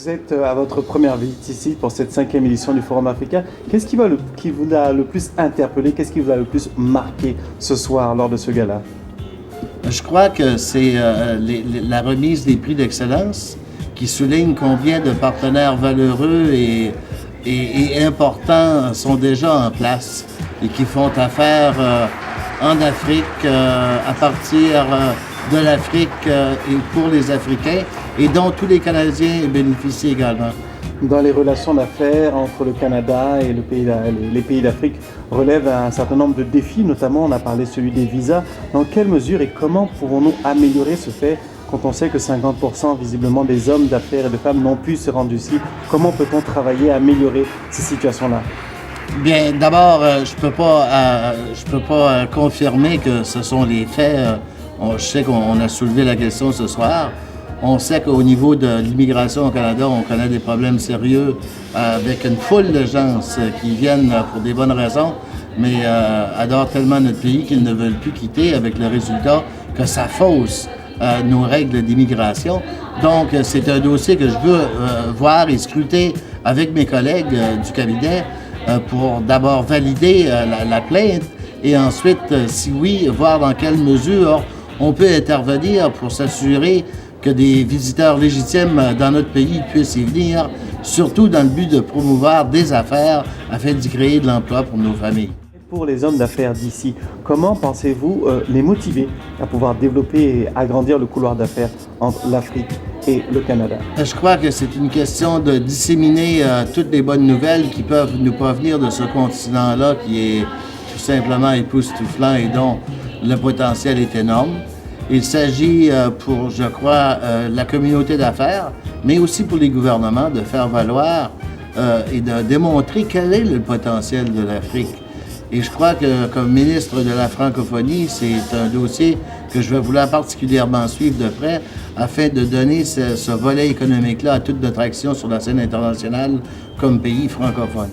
Vous êtes à votre première visite ici pour cette 5e édition du Forum africain. Qu'est-ce qui vous a le plus interpellé? Qu'est-ce qui vous a le plus marqué ce soir lors de ce gala? Je crois que c'est la remise des prix d'excellence qui souligne combien de partenaires valeureux et importants sont déjà en place et qui font affaire en Afrique, à partir de l'Afrique et pour les Africains, et dont tous les Canadiens bénéficient également. Dans les relations d'affaires entre le Canada et les pays d'Afrique relèvent un certain nombre de défis, notamment on a parlé celui des visas. Dans quelle mesure et comment pourrons-nous améliorer ce fait quand on sait que 50% visiblement des hommes d'affaires et de femmes n'ont pu se rendre ici? Comment peut-on travailler à améliorer ces situations-là? Bien, d'abord, je peux pas confirmer que ce sont les faits. Je sais qu'on a soulevé la question ce soir. On sait qu'au niveau de l'immigration au Canada, on connaît des problèmes sérieux avec une foule de gens qui viennent pour des bonnes raisons, mais adorent tellement notre pays qu'ils ne veulent plus quitter, avec le résultat que ça fausse nos règles d'immigration. Donc, c'est un dossier que je veux voir et scruter avec mes collègues du cabinet pour d'abord valider la plainte et ensuite, si oui, voir dans quelle mesure on peut intervenir pour s'assurer que des visiteurs légitimes dans notre pays puissent y venir, surtout dans le but de promouvoir des affaires afin d'y créer de l'emploi pour nos familles. Pour les hommes d'affaires d'ici, comment pensez-vous les motiver à pouvoir développer et agrandir le couloir d'affaires entre l'Afrique et le Canada? Je crois que c'est une question de disséminer toutes les bonnes nouvelles qui peuvent nous provenir de ce continent-là qui est tout simplement époustouflant et dont le potentiel est énorme. Il s'agit pour, je crois, la communauté d'affaires, mais aussi pour les gouvernements de faire valoir et de démontrer quel est le potentiel de l'Afrique. Et je crois que comme ministre de la francophonie, c'est un dossier que je vais vouloir particulièrement suivre de près afin de donner ce volet économique-là à toute notre action sur la scène internationale comme pays francophone.